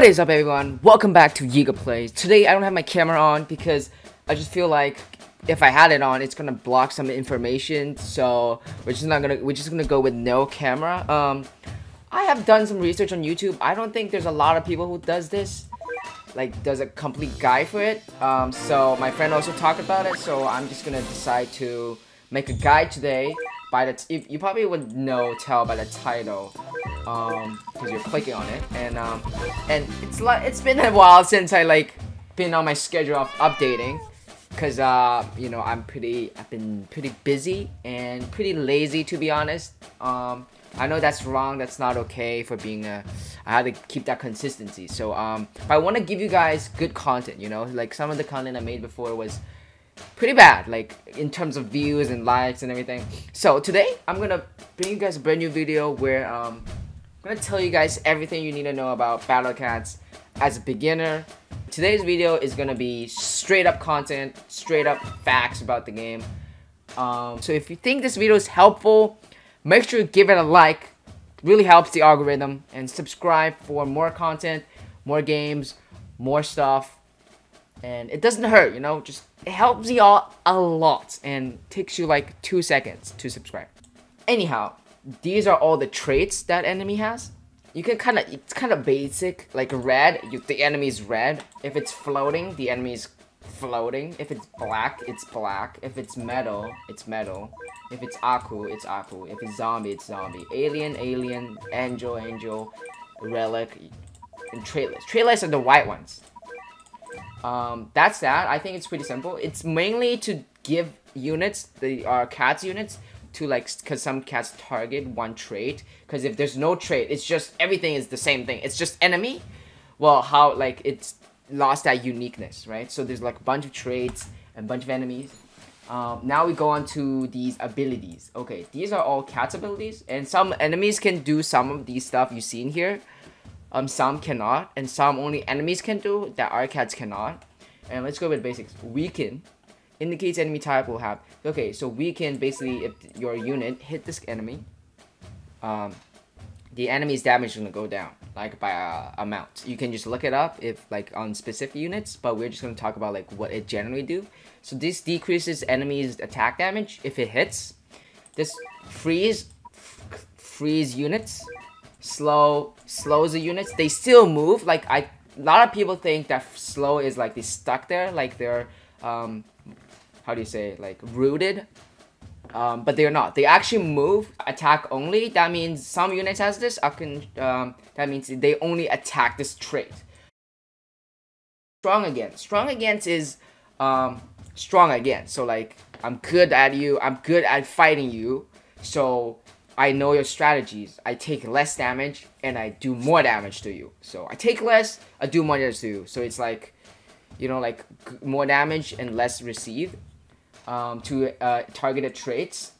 What is up, everyone? Welcome back to Yigaplays. Today I don't have my camera on because I just feel like if I had it on, it's gonna block some information. So we're just gonna go with no camera. I have done some research on YouTube. I don't think there's a lot of people who does this, like does a complete guide for it. So my friend also talked about it. So I'm just gonna decide to make a guide today. You probably would tell by the title. Because you're clicking on it, and it's been a while since I been on my schedule of updating, because you know I've been pretty busy and pretty lazy, to be honest. I know that's wrong, that's not okay for being I had to keep that consistency. So but I want to give you guys good content, you know, like some of the content I made before was pretty bad, like in terms of views and likes and everything. So today I'm gonna bring you guys a brand new video where I'm gonna tell you guys everything you need to know about Battle Cats as a beginner. Today's video is gonna be straight up content, straight up facts about the game. So if you think this video is helpful, make sure to give it a like. It really helps the algorithm, and subscribe for more content, more games, more stuff. And it doesn't hurt, you know, just it helps you all a lot and takes you like 2 seconds to subscribe. Anyhow, these are all the traits that enemy has. You can it's kind of basic, like red, the enemy is red. If it's floating, the enemy is floating. If it's black, it's black. If it's metal, it's metal. If it's Aku, it's Aku. If it's zombie, it's zombie. Alien, alien. Angel, angel. Relic, and traitless. Traitless are the white ones. That's that. I think it's pretty simple. It's mainly to give units, cats units, to because some cats target one trait. Because if there's no trait, it's just everything is the same thing. It's just enemy. Well, how it's lost that uniqueness, right? So there's like a bunch of traits and a bunch of enemies. Now we go on to these abilities. Okay, these are all cats abilities, and some enemies can do some of these stuff you see in here. Some cannot, and some only enemies can do that our cats cannot. And let's go with basics. Weaken indicates enemy type will have. Okay, so weaken basically if your unit hit this enemy, the enemy's damage is gonna go down like by a amount. You can just look it up if on specific units, but we're just gonna talk about what it generally do. So this decreases enemy's attack damage if it hits. This freeze units. Slows the units. They still move. A lot of people think that slow is they stuck there, they're how do you say, rooted, but they're not. They actually move, attack only. That means some units has this. That means they only attack this trait. Strong against is strong against. So I'm good at you, I'm good at fighting you, so I know your strategies. I take less damage and I do more damage to you. So I take less, I do more damage to you. So it's you know, more damage and less receive to targeted traits.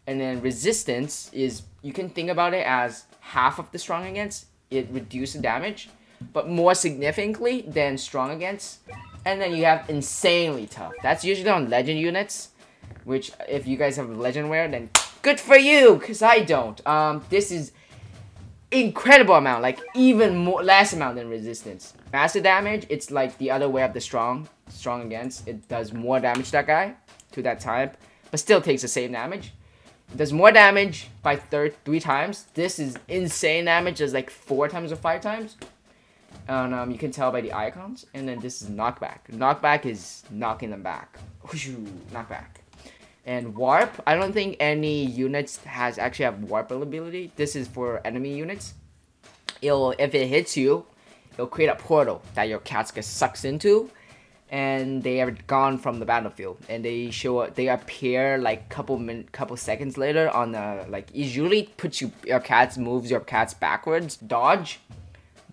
And then resistance is, you can think about it as half of the strong against. It reduces damage, but more significantly than strong against. And then you have insanely tough. That's usually on legend units, which if you guys have legend wear, then good for you, because I don't. This is incredible amount, even more less amount than resistance. Master damage, it's the other way of the strong against. It does more damage to that guy, to that type, but still takes the same damage. It does more damage by 3 times. This is insane damage, does 4 times or 5 times. And you can tell by the icons. And then this is knockback. Knockback is knocking them back. Knockback. And warp, I don't think any units actually have warp ability. This is for enemy units. If it hits you, it'll create a portal that your cats get sucked into, and they are gone from the battlefield. And they appear couple seconds later on the it usually puts moves your cats backwards. Dodge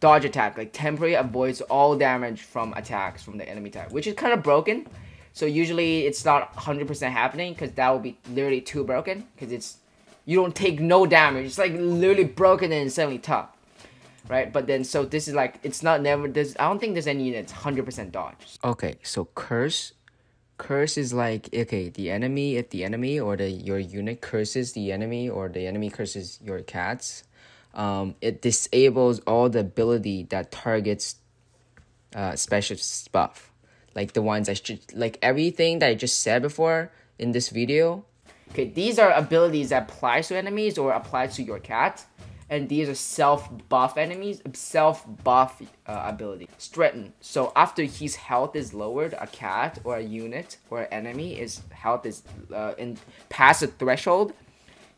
attack, temporary avoids all damage from attacks from the enemy type, which is kind of broken. So usually it's not 100% happening, because that would be literally too broken, because you don't take no damage. It's literally broken and insanely tough, right? But then so this is it's not never this. I don't think there's any units 100% dodge. Okay, so curse is okay, the enemy, if the enemy or your unit curses the enemy, or the enemy curses your cats, it disables all the ability that targets special buff. Like the ones like everything that I just said before in this video. Okay, these are abilities that apply to enemies or apply to your cat. And these are self-buff enemies, self-buff ability. Threaten. So after his health is lowered, a cat or a unit or an enemy is health is in past the threshold,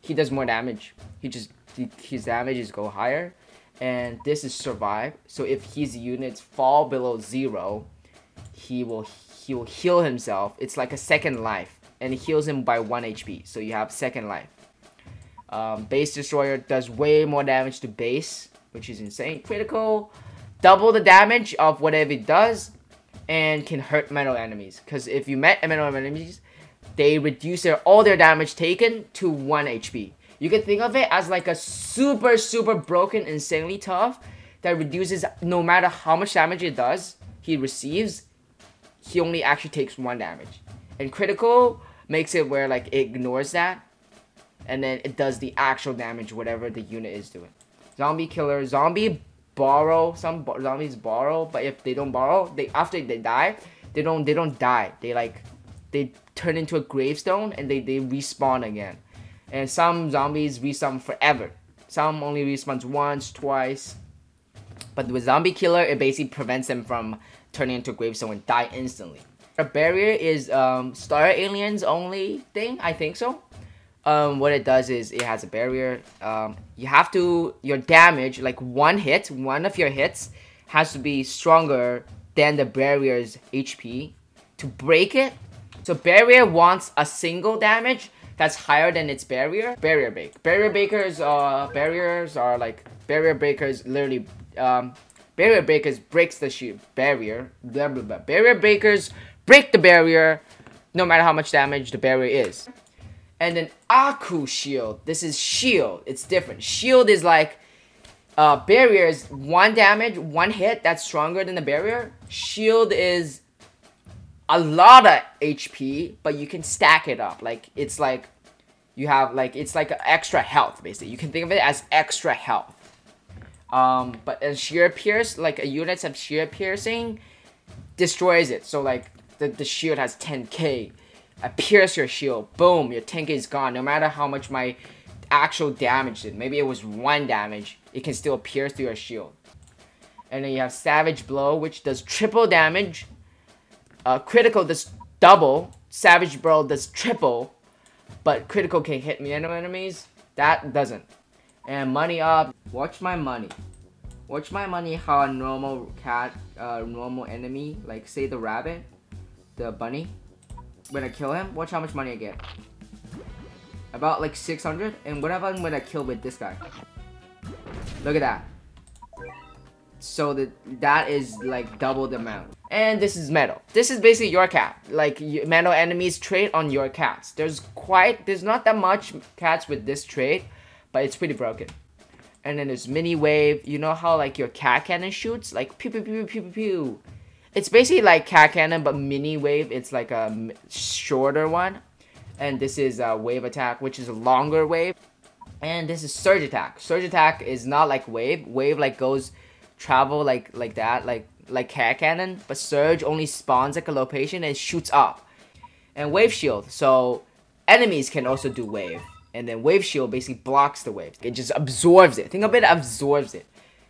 he does more damage. His damages go higher, and this is survive. So if his units fall below 0, he will heal himself. It's like a second life, and it heals him by 1 HP. So you have second life. Base Destroyer does way more damage to base, which is insane. Critical, double the damage of whatever it does, and can hurt metal enemies. Because if you met metal enemies, they reduce all their damage taken to 1 HP. You can think of it as like a super broken, insanely tough that reduces no matter how much damage it does, he receives, he only actually takes 1 damage. And critical makes it where like it ignores that, and then it does the actual damage whatever the unit is doing. Zombie killer. Zombie borrow. Some zombies borrow, but if they don't borrow, after they die, they don't die. They turn into a gravestone and they respawn again. And some zombies respawn forever. Some only respawns once, twice. But with zombie killer, it basically prevents them from turning into a gravestone and die instantly. A barrier is Star Aliens only thing. I think so. What it does is it has a barrier. You have to, your damage, like one of your hits has to be stronger than the barrier's HP to break it. So barrier wants a single damage that's higher than its barrier. Barrier break. Barriers literally, barrier breakers breaks the barrier. Blah, blah, blah. Barrier breakers break the barrier no matter how much damage the barrier is. And then Aku shield. This is shield. It's different. Shield is like barrier is 1 damage, 1 hit that's stronger than the barrier. Shield is a lot of HP, but you can stack it up. Like it's like you have like it's like extra health basically. You can think of it as extra health. But a sheer pierce, like a units of sheer piercing, destroys it. So like the shield has 10k. I pierce your shield, boom, your 10k is gone. No matter how much my actual damage did, maybe it was 1 damage, it can still pierce through your shield. And then you have Savage Blow, which does triple damage. Critical does double. Savage Blow does triple. But critical can hit me enemies. That doesn't. And money up. Watch my money. Watch my money how a normal cat, normal enemy, like say the rabbit, the bunny, when I kill him, watch how much money I get. About like 600. And what about when I kill with this guy? Look at that. So that is like double the amount. And this is metal. This is basically your cat. Like metal enemies trait on your cats. There's not that much cats with this trait, but it's pretty broken. And then there's mini wave. You know how like your cat cannon shoots? Like pew pew pew pew pew pew. It's basically like cat cannon, but mini wave. It's like a shorter one. And this is a wave attack, which is a longer wave. And this is surge attack. Surge attack is not like wave. Wave like goes travel like that, like cat cannon. But surge only spawns like a location and shoots up. And wave shield. So enemies can also do wave. And then wave shield basically blocks the wave. It just absorbs it. Think of it, absorbs it.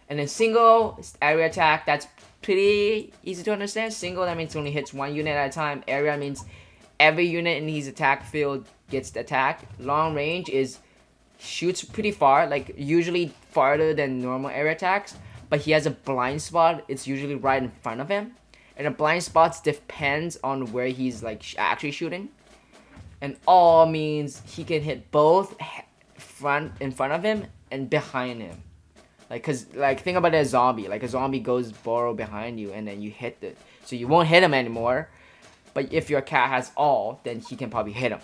And then single area attack. That's pretty easy to understand. Single, that means it only hits 1 unit at a time. Area means every unit in his attack field gets attacked. Long range is shoots pretty far, like usually farther than normal area attacks. But he has a blind spot. It's usually right in front of him. And the blind spots depends on where he's like actually shooting. And all means he can hit both in front of him and behind him. Like, cause like think about it as a zombie. Like a zombie goes burrow behind you and then you hit it. So you won't hit him anymore. But if your cat has all, then he can probably hit him.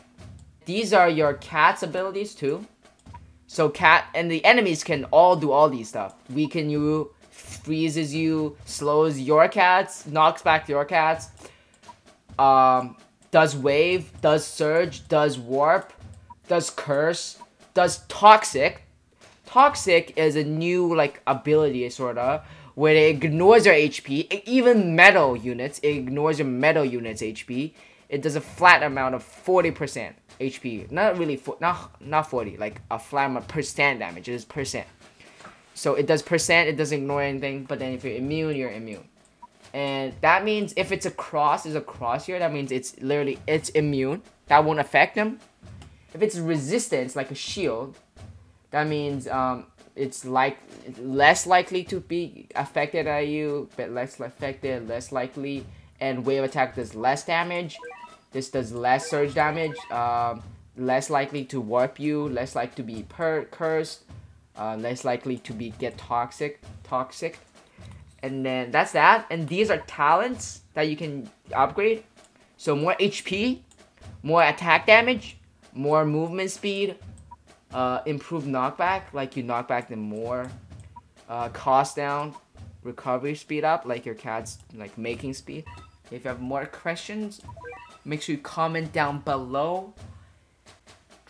These are your cat's abilities too. So cat and the enemies can all do all these stuff. Weaken you, freezes you, slows your cats, knocks back your cats. Does wave, does surge, does warp, does curse, does toxic. Toxic is a new like ability sorta where it ignores your HP, even metal units, it ignores your metal units HP. It does a flat amount of 40% HP. Not really, not 40, like a flat amount percent damage. It is percent. So it does percent, it doesn't ignore anything, but then if you're immune, you're immune. And that means if it's a cross, there's a cross here, that means it's literally, it's immune. That won't affect them. If it's resistance, like a shield, that means it's like less likely to be affected by you, but less affected, less likely. And wave attack does less damage. This does less surge damage, less likely to warp you, less likely to be cursed, less likely to get toxic. And then that's that. And these are talents that you can upgrade. So more HP, more attack damage, more movement speed, improved knockback, like you knock back them more, cost down, recovery speed up, like your cat's like making speed. If you have more questions, make sure you comment down below.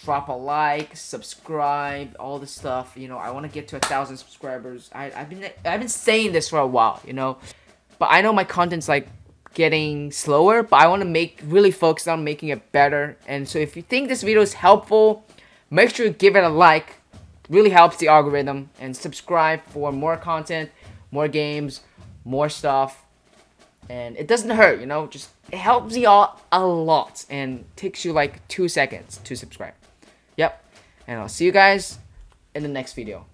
Drop a like, subscribe, all the stuff. You know, I want to get to 1,000 subscribers. I've been saying this for a while, you know, but I know my content's like getting slower, but I want to really focus on making it better. And so if you think this video is helpful, make sure you give it a like. It really helps the algorithm. And subscribe for more content, more games, more stuff. And it doesn't hurt, you know, just it helps you all a lot and takes you like 2 seconds to subscribe. Yep. And I'll see you guys in the next video.